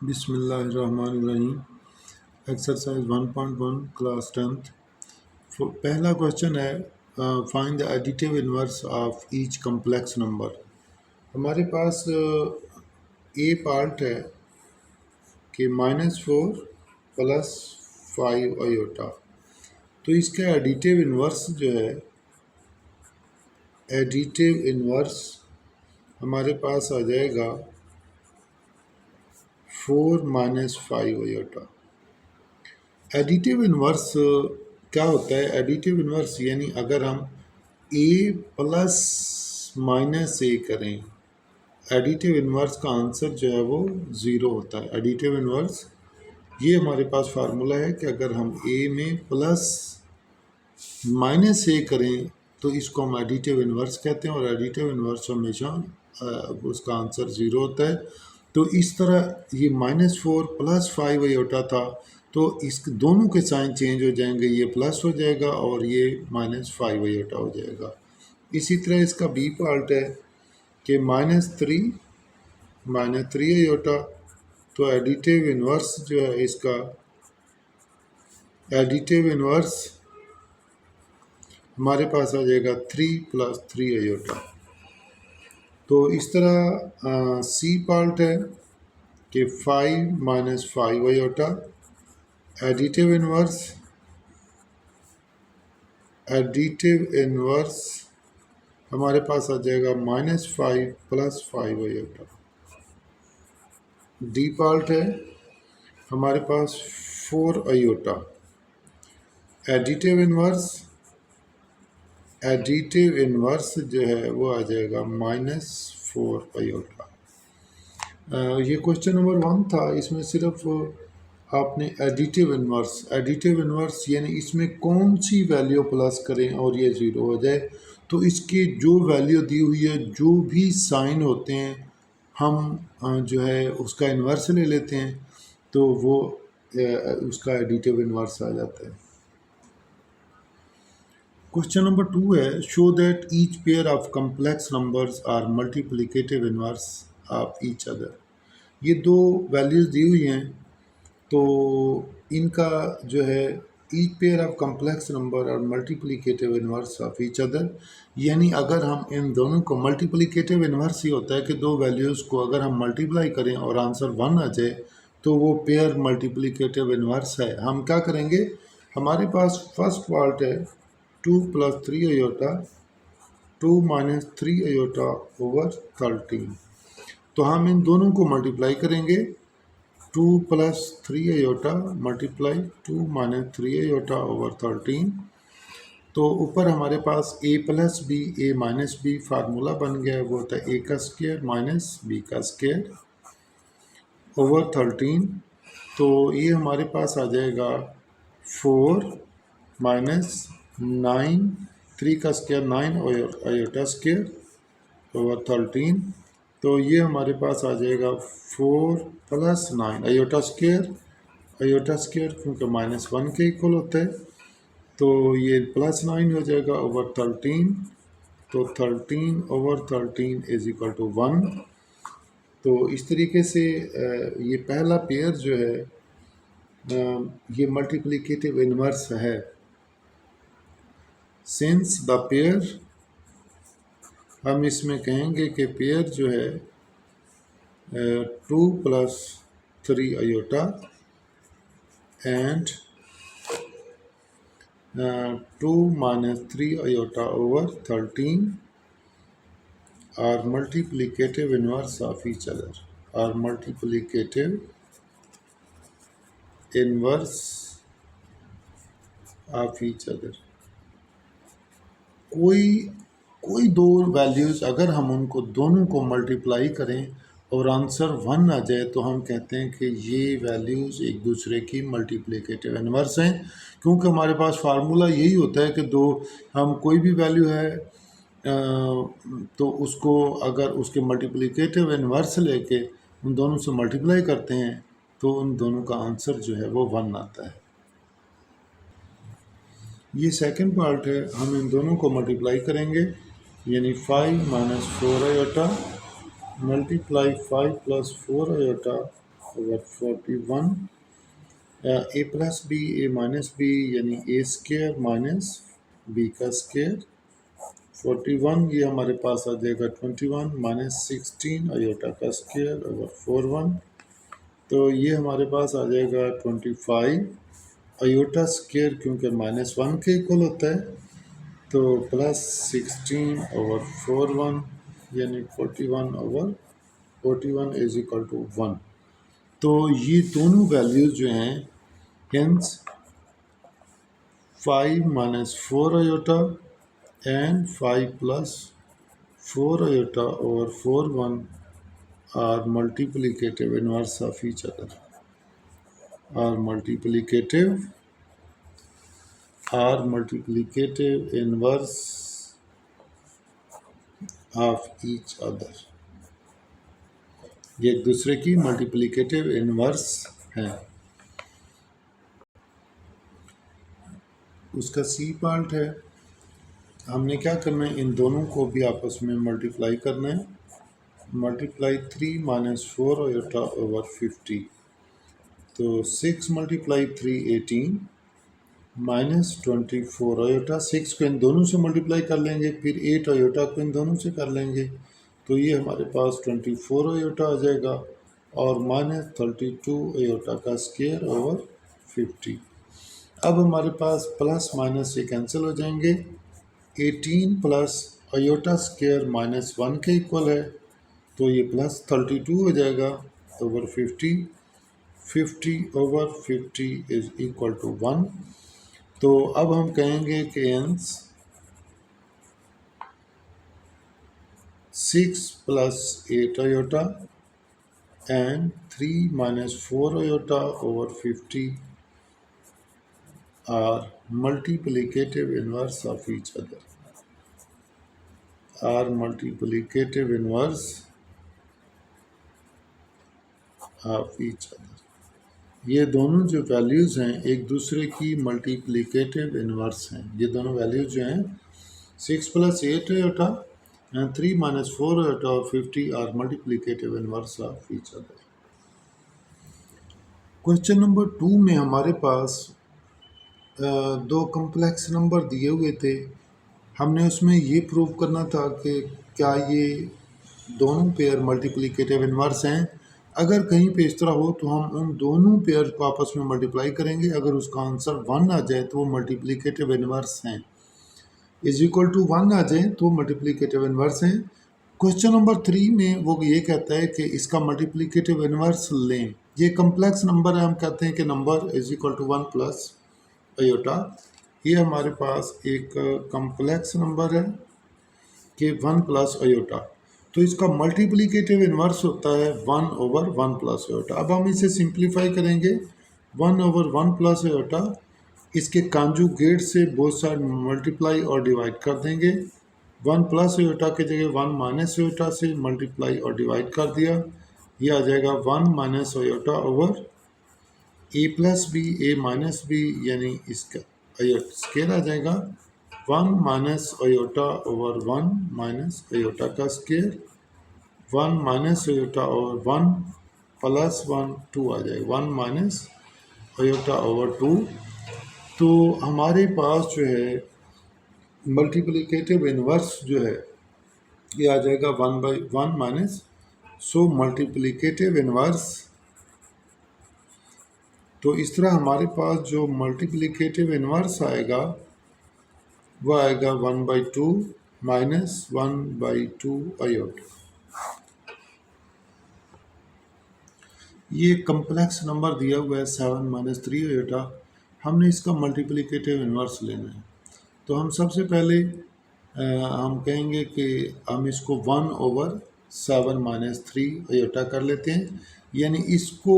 बिस्मिल्लाहिर्रहमानिर्रहीम। Exercise 1.1 class 10th। पहला question है, find the additive inverse of each complex number. हमारे पास ए पार्ट है कि -4 + 5 अयोटा। तो इसका एडिटिव इनवर्स जो है, एडिटिव इनवर्स हमारे पास आ जाएगा 4 - 5 अयोटा। एडिटिव इनवर्स क्या होता है? एडिटिव इनवर्स यानी अगर हम a प्लस माइनस a करें, एडिटिव इनवर्स का आंसर जो है वो 0 होता है। एडिटिव इनवर्स ये हमारे पास फार्मूला है कि अगर हम a में प्लस माइनस a करें तो इसको हम एडिटिव इनवर्स कहते हैं, और एडिटिव इनवर्स हमेशा उसका आंसर 0 होता है। तो इस तरह ये -4 + 5 अयोटा था, तो इस दोनों के साइन चेंज हो जाएंगे, ये प्लस हो जाएगा और ये -5 अयोटा हो जाएगा। इसी तरह इसका बी पार्ट है कि -3 अयोटा। तो एडिटिव इनवर्स जो है इसका, एडिटिव इनवर्स हमारे पास आ जाएगा 3 + 3 अयोटा। तो इस तरह सी पार्ट है कि 5 - 5 अयोटा। एडिटिव इनवर्स हमारे पास आ जाएगा -5 + 5 अयोटा। डी पार्ट है हमारे पास 4 अयोटा। एडिटिव इनवर्स जो है वो आ जाएगा -4 अयोटा। ये क्वेश्चन नंबर 1 था। इसमें सिर्फ आपने एडिटिव इनवर्स यानी इसमें कौन सी वैल्यू प्लस करें और ये 0 हो जाए। तो इसकी जो वैल्यू दी हुई है, जो भी साइन होते हैं, हम जो है उसका इन्वर्स ले लेते हैं, तो वो उसका एडिटिव इनवर्स आ जाता है। क्वेश्चन नंबर 2 है, show that each pair of complex numbers are multiplicative inverse of each other. ये दो वैल्यूज़ दी हुई हैं, तो इनका जो है each pair of complex number और multiplicative inverse of each other, यानी अगर हम इन दोनों को मल्टीप्लिकेटिव इनवर्स ही होता है कि दो वैल्यूज़ को अगर हम मल्टीप्लाई करें और आंसर 1 आ जाए तो वो पेयर मल्टीप्लिकेटिव इनवर्स है। हम क्या करेंगे, हमारे पास फर्स्ट पार्ट है 2 + 3 अयोटा, 2 - 3 अयोटा ओवर 13। तो हम इन दोनों को मल्टीप्लाई करेंगे, 2 + 3 अयोटा मल्टीप्लाई 2 - 3 अयोटा ओवर 13। तो ऊपर हमारे पास a + b a - b formula बन गया है, वो होता है a का स्क्वायर - b का स्क्वायर ओवर 13। तो ये हमारे पास आ जाएगा 4 - 9, 3 का स्क्वायर 9 अयोटा स्क्वायर ओवर 13। तो ये हमारे पास आ जाएगा 4 + 9 अयोटा स्क्वायर क्योंकि -1 के इक्वल होता है, तो ये +9 हो जाएगा ओवर 13। तो 13 ओवर 13 = 1। तो इस तरीके से ये पहला पेयर जो है ये मल्टीप्लिकेटिव इनवर्स है। सिंस द पेयर, हम इसमें कहेंगे कि पेयर जो है 2 + 3 iota and 2 - 3 iota over 13 are multiplicative inverse of each other, are multiplicative inverse of each other. कोई दो वैल्यूज़ अगर हम उनको दोनों को मल्टीप्लाई करें और आंसर 1 आ जाए तो हम कहते हैं कि ये वैल्यूज़ एक दूसरे की मल्टीप्लिकेटिव इनवर्स हैं, क्योंकि हमारे पास फार्मूला यही होता है कि दो, हम कोई भी वैल्यू है तो उसको अगर उसके मल्टीप्लिकेटिव इनवर्स लेके उन दोनों से मल्टीप्लाई करते हैं तो उन दोनों का आंसर जो है वो 1 आता है। ये सेकंड पार्ट है, हम इन दोनों को मल्टीप्लाई करेंगे, यानी 5 - 4 अयोटा मल्टीप्लाई 5 + 4 अयोटा ओवर 41, ए प्लस बी ए माइनस बी यानी ए स्केयर माइनस बी का स्केयर। 41 ये हमारे पास आ जाएगा 21 माइनस 16 अयोटा का स्केयर ओवर 41। तो ये हमारे पास आ जाएगा 25 अयोटा स्केयर, क्योंकि -1 के इक्वल होता है, तो प्लस 16 ओवर 41 यानी 41 ओवर 41 इज इक्वल टू 1। तो ये दोनों वैल्यूज जो हैं, hence 5 minus 4 iota and 5 plus 4 iota over 41 are multiplicative inverse of each other. Are multiplicative inverse of each other. ये एक दूसरे की मल्टीप्लिकेटिव इनवर्स हैं। उसका सी पार्ट है, हमने क्या करना है, इन दोनों को भी आपस में मल्टीप्लाई करना है। मल्टीप्लाई 3 माइनस 4 अयोटा ओवर 50, तो 6 मल्टीप्लाई 3 18 माइनस 24 अयोटा। 6 को इन दोनों से मल्टीप्लाई कर लेंगे, फिर 8 अयोटा को इन दोनों से कर लेंगे, तो ये हमारे पास 24 अयोटा आ जाएगा और माइनस 32 अयोटा का स्केयर ओवर 50। अब हमारे पास प्लस माइनस ये कैंसिल हो जाएंगे। 18 प्लस अयोटा स्केयर -1 के इक्वल है, तो ये प्लस 32 हो जाएगा over 50। 50 over 50 is equal to 1। तो अब हम कहेंगे कि ans 6 plus 8 iota and 3 minus 4 iota over 50 are multiplicative inverse of each other. Are multiplicative inverse of each other. ये दोनों जो वैल्यूज़ हैं एक दूसरे की मल्टीप्लिकेटिव इनवर्स हैं। ये दोनों वैल्यूज जो हैं 6 plus 8 iota and 3 minus 4 iota और 50 are multiplicative inverse of each other. Question number 2 में हमारे पास दो कम्प्लेक्स नंबर दिए हुए थे। हमने उसमें ये प्रूव करना था कि क्या ये दोनों पेयर मल्टीप्लिकेटिव इनवर्स हैं। अगर कहीं पे इस तरह हो तो हम उन दोनों पेयर को आपस में मल्टीप्लाई करेंगे। अगर उसका आंसर 1 आ जाए तो वो मल्टीप्लिकेटिव इनवर्स हैं। इज इक्वल टू 1 आ जाए तो मल्टीप्लिकेटिव इनवर्स हैं। क्वेश्चन नंबर 3 में वो ये कहता है कि इसका मल्टीप्लिकेटिव इनवर्स लें। ये कम्प्लेक्स नंबर है, हम कहते हैं कि number is equal to 1 plus iota. ये हमारे पास एक कम्प्लेक्स नंबर है कि 1 प्लस अयोटा, तो इसका मल्टीप्लिकेटिव इनवर्स होता है 1 ओवर 1 प्लस अयोटा। अब हम इसे सिंप्लीफाई करेंगे। 1 ओवर 1 प्लस अयोटा, इसके कॉन्जुगेट से बोथ साइड मल्टीप्लाई और डिवाइड कर देंगे। 1 प्लस अयोटा की जगह 1 माइनस अयोटा से मल्टीप्लाई और डिवाइड कर दिया। ये आ जाएगा 1 माइनस अयोटा ओवर ए प्लस बी ए माइनस बी, यानी इसका स्केयर आ जाएगा 1 minus iota over 1 minus iota का square. 1 minus iota over 1 plus 1 2 आ जाएगा 1 माइनस अयोटा ओवर 2। तो हमारे पास जो है मल्टीप्लिकेटिव इनवर्स जो है ये आ जाएगा 1 by 1 minus. So multiplicative inverse, तो इस तरह हमारे पास जो मल्टीप्लिकेटिव इनवर्स आएगा वो आएगा 1 बाई 2 माइनस 1 बाई 2 अयोटा। ये कम्प्लेक्स नंबर दिया हुआ है 7 माइनस 3 अयोटा। हमने इसका मल्टीप्लिकेटिव इनवर्स लेना है। तो हम सबसे पहले हम कहेंगे कि हम इसको 1 ओवर 7 माइनस 3 अयोटा कर लेते हैं, यानी इसको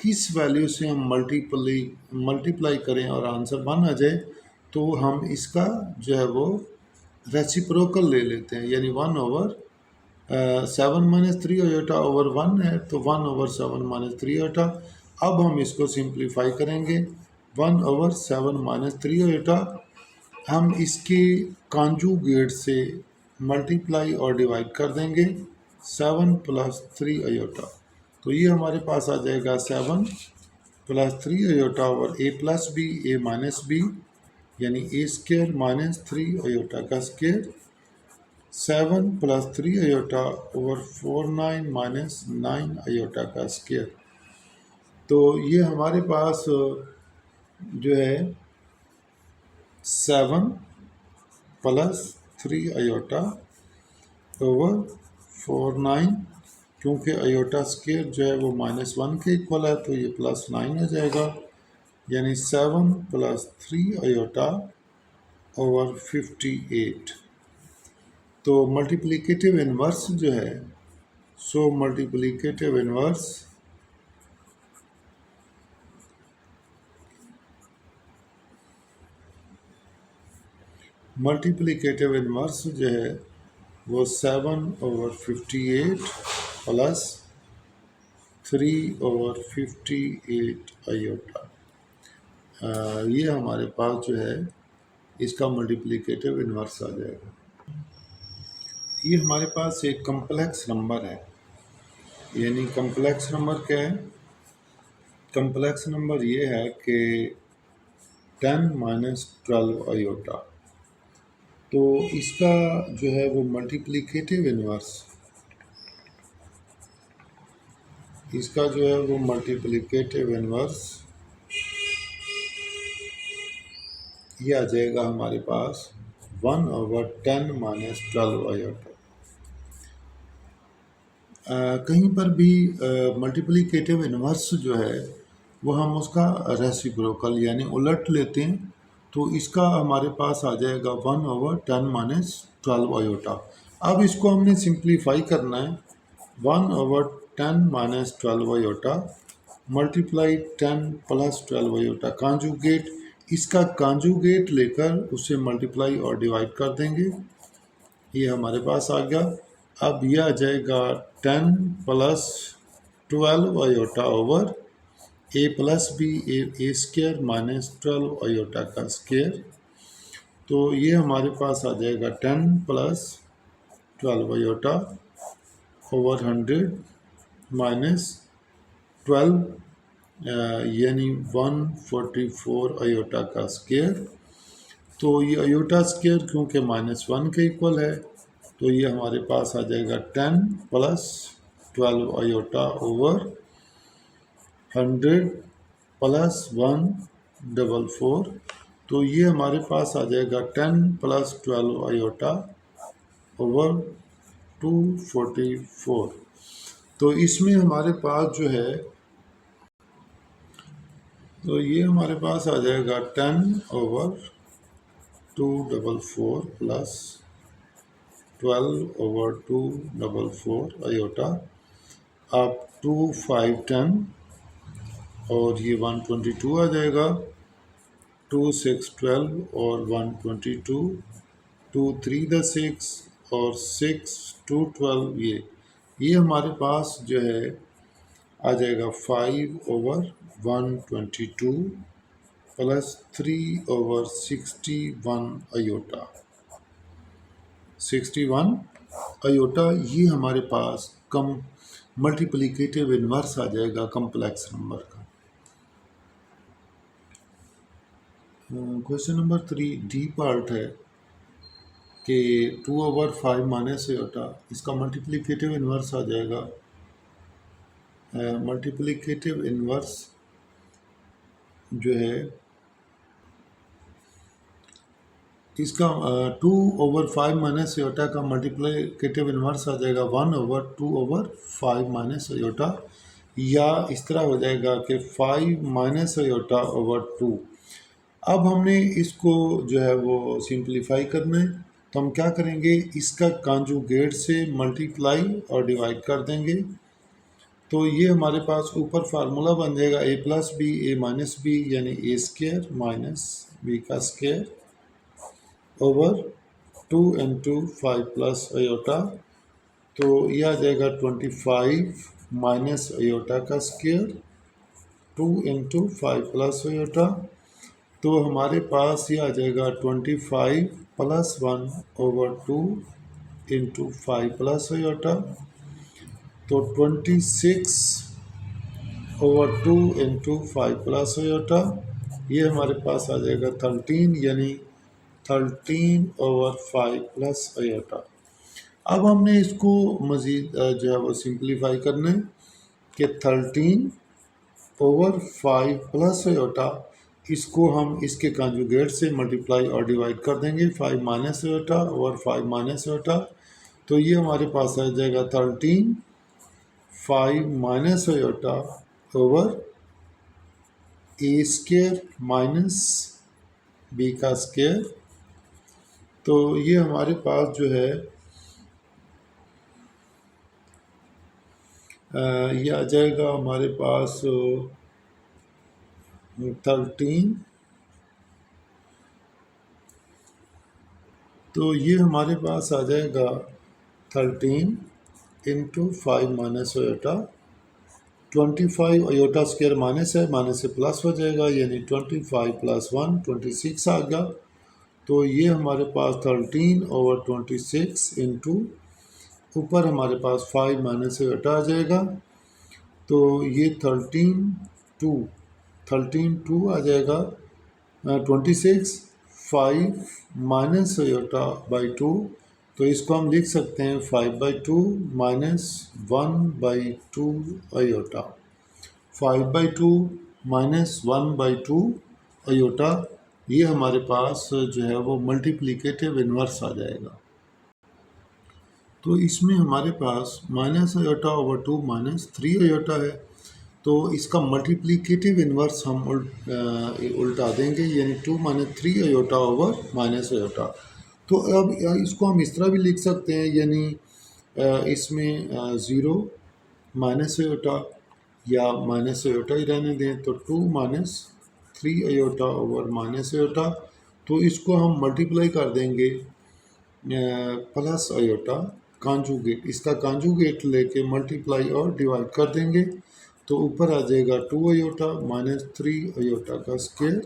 किस वैल्यू से हम मल्टीप्लाई करें और आंसर 1 आ जाए तो हम इसका जो है वो रेसिप्रोकल ले लेते हैं, यानी 1 ओवर 7 माइनस 3 अयोटा ओवर 1 है, तो 1 ओवर 7 माइनस 3 अयोटा। अब हम इसको सिंप्लीफाई करेंगे। 1 ओवर 7 माइनस 3 अयोटा हम इसके कॉन्जुगेट से मल्टीप्लाई और डिवाइड कर देंगे 7 प्लस 3 अयोटा। तो ये हमारे पास आ जाएगा 7 प्लस 3 अयोटा ओवर ए प्लस बी ए माइनस बी, यानी ए स्केयर माइनस 3 अयोटा का square, 7 plus 3 iota over 49 minus 9 iota का स्केयर। तो ये हमारे पास जो है 7 प्लस 3 अयोटा ओवर 49, क्योंकि अयोटा स्केयर जो है वो -1 के इक्वल है तो ये +9 हो जाएगा, यानी 7 प्लस 3 अयोटा ओवर 58। तो मल्टीप्लिकेटिव इन्वर्स जो है, सो मल्टीप्लिकेटिव इन्वर्स जो है वो 7 ओवर 58 प्लस 3 ओवर 58 अयोटा, ये हमारे पास जो है इसका मल्टीप्लिकेटिव इन्वर्स आ जाएगा। ये हमारे पास एक कम्प्लेक्स नंबर है, यानी कम्प्लेक्स नंबर क्या है? कम्प्लेक्स नंबर ये है कि 10 माइनस 12 अयोटा, तो इसका जो है वो मल्टीप्लिकेटिव इन्वर्स, इसका जो है वो मल्टीप्लिकेटिव इन्वर्स ये आ जाएगा हमारे पास 1 ओवर 10 माइनस 12 अयोटा। कहीं पर भी मल्टीप्लिकेटिव इन्वर्स जो है वो हम उसका रेसिप्रोकल यानी उलट लेते हैं, तो इसका हमारे पास आ जाएगा 1 ओवर 10 माइनस 12 अयोटा। अब इसको हमने सिंप्लीफाई करना है, 1 over 10 minus 12 iota multiply 10 plus 12 iota conjugate, इसका कांजुगेट लेकर उसे मल्टीप्लाई और डिवाइड कर देंगे, ये हमारे पास आ गया। अब यह आ जाएगा 10 प्लस 12 अयोटा ओवर ए प्लस बी ए स्केयर माइनस 12 अयोटा का स्केयर, तो ये हमारे पास आ जाएगा 10 प्लस 12 अयोटा ओवर 100 माइनस 12, यानी 144 अयोटा का स्केयर। तो ये अयोटा स्केयर क्योंकि -1 के इक्वल है, तो ये हमारे पास आ जाएगा 10 प्लस 12 अयोटा ओवर 100 प्लस 144, तो ये हमारे पास आ जाएगा 10 प्लस 12 अयोटा ओवर 244। तो इसमें हमारे पास जो है, तो ये हमारे पास आ जाएगा 10 ओवर 244 प्लस 12 ओवर 244 अयोटा, अब 2 5 10 और ये 122 आ जाएगा, 2 6 12 और 122, 2 3 6 और 6 2 12, ये हमारे पास जो है आ जाएगा 5 over 122 plus 3 over 61 iota, 61 iota, ये हमारे पास कम मल्टीप्लिकेटिव इन्वर्स आ जाएगा कम्प्लेक्स नंबर का। क्वेश्चन नंबर 3 डी पार्ट है कि 2 ओवर 5 माइनस अयोटा, इसका मल्टीप्लिकेटिव इन्वर्स आ जाएगा, मल्टीप्लिकेटिव इन्वर्स जो है इसका 2 ओवर 5 माइनस अयोटा का मल्टीप्लिकेटिव इन्वर्स आ जाएगा 1 ओवर 2 ओवर 5 माइनस अयोटा, या इस तरह हो जाएगा कि 5 माइनस अयोटा ओवर 2। अब हमने इसको जो है वो सिंप्लीफाई करना है, तो हम क्या करेंगे, इसका कांजुगेट से मल्टीप्लाई और डिवाइड कर देंगे, तो ये हमारे पास ऊपर फार्मूला बन जाएगा a plus B A minus B, यानी ए स्केयर माइनस बी का square over 2 into 5 plus iota, तो यह आ जाएगा 25 माइनस अयोटा का स्केयर 2 इंटू 5 प्लस अयोटा, तो हमारे पास ये आ जाएगा 25 plus 1 over 2 into 5 plus iota, तो 26 ओवर 2 इंटू 5 प्लस आयोटा, ये हमारे पास आ जाएगा 13, यानी 13/5 प्लस आयोटा। अब हमने इसको मज़ीद जो है वो सिंप्लीफाई करना है कि 13/5 प्लस आयोटा, इसको हम इसके कंजुगेट से मल्टीप्लाई और डिवाइड कर देंगे 5 माइनस आयोटा और 5 माइनस आयोटा, तो ये हमारे पास आ जाएगा 13 5 माइनस आयोटा ओवर ए स्केयर माइनस बी का स्केयर। तो ये हमारे पास जो है ये आ जाएगा हमारे पास 13, तो ये हमारे पास आ जाएगा 13 into 5 minus iota, 25 iota square minus है, माइनस से प्लस हो जाएगा, यानी 25 प्लस 1 26 आ गया। तो ये हमारे पास 13/26 इंटू ऊपर हमारे पास 5 माइनस से आयोटा आ जाएगा, तो ये 13 2 आ जाएगा 26 5 माइनस आयोटा बाई 2, तो इसको हम लिख सकते हैं 5/2 माइनस 1/2 आयोटा, 5/2 माइनस 1/2 आयोटा, ये हमारे पास जो है वो मल्टीप्लिकेटिव इन्वर्स आ जाएगा। तो इसमें हमारे पास minus iota over 2 minus 3 iota है, तो इसका मल्टीप्लिकेटिव इन्वर्स हम उल्टा देंगे, यानी 2 minus 3 iota over minus iota. तो अब इसको हम इस तरह भी लिख सकते हैं, यानी इसमें 0 माइनस आयोटा या माइनस आयोटा ही रहने दें, तो 2 minus 3 iota over minus iota, तो इसको हम मल्टीप्लाई कर देंगे प्लस आयोटा कॉन्जुगेट, इसका कॉन्जुगेट लेके मल्टीप्लाई और डिवाइड कर देंगे, तो ऊपर आ जाएगा 2 आयोटा माइनस 3 आयोटा का स्क्वायर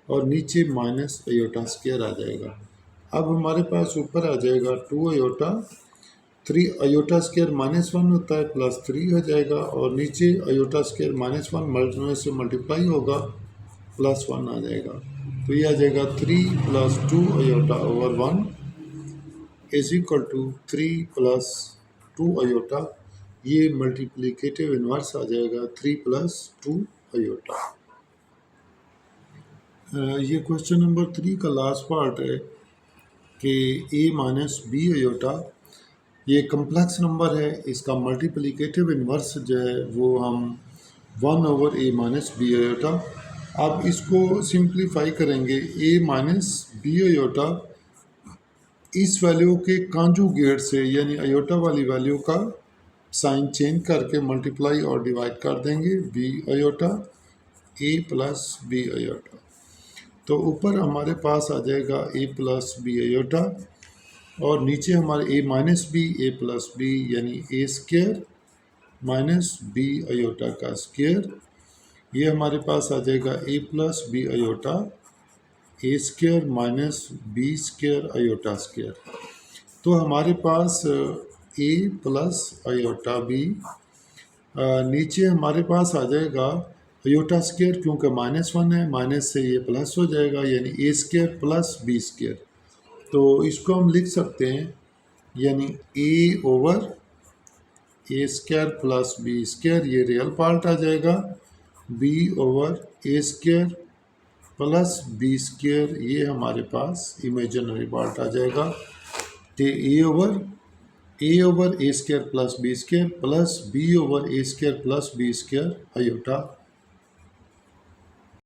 और नीचे माइनस आयोटा स्क्वायर आ जाएगा। अब हमारे पास ऊपर आ जाएगा 2 आयोटा, 3 आयोटा स्क्वायर -1 होता है प्लस 3 हो जाएगा, और नीचे आयोटा स्क्वायर -1 मल्टीप्लाई से मल्टीप्लाई होगा प्लस 1 आ जाएगा, तो ये आ जाएगा 3 plus 2 iota over 1 is equal to 3 plus 2 iota, ये मल्टीप्लिकेटिव इन्वर्स आ जाएगा 3 प्लस 2 आयोटा। ये क्वेश्चन नंबर 3 का लास्ट पार्ट है कि a माइनस बी आयोटा, ये कम्प्लेक्स नंबर है, इसका मल्टीप्लिकेटिव इन्वर्स जो है वो हम 1/a माइनस बी आयोटा। अब इसको सिंप्लीफाई करेंगे, a माइनस बी आयोटा इस वैल्यू के कॉन्जुगेट से, यानी आयोटा वाली वैल्यू का साइन चेंज करके मल्टीप्लाई और डिवाइड कर देंगे बी आयोटा ए प्लस बी आयोटा, तो ऊपर हमारे पास आ जाएगा ए प्लस बी आयोटा और नीचे हमारे a minus b a plus b, यानी a square minus B iota का स्क्वायर, ये हमारे पास आ जाएगा a plus b iota a square minus b square iota square. तो हमारे पास ए प्लस आयोटा बी, नीचे हमारे पास आ जाएगा आयोटा स्क्वायर, क्योंकि -1 है, माइनस से ये प्लस हो जाएगा, यानी a square plus b square, तो इसको हम लिख सकते हैं, यानी a over a square plus b square, ये रियल पार्ट आ जाएगा, b over a square plus b square, ये हमारे पास इमेजिनरी पार्ट आ जाएगा, कि a over a square plus b square plus b over a square plus b square iota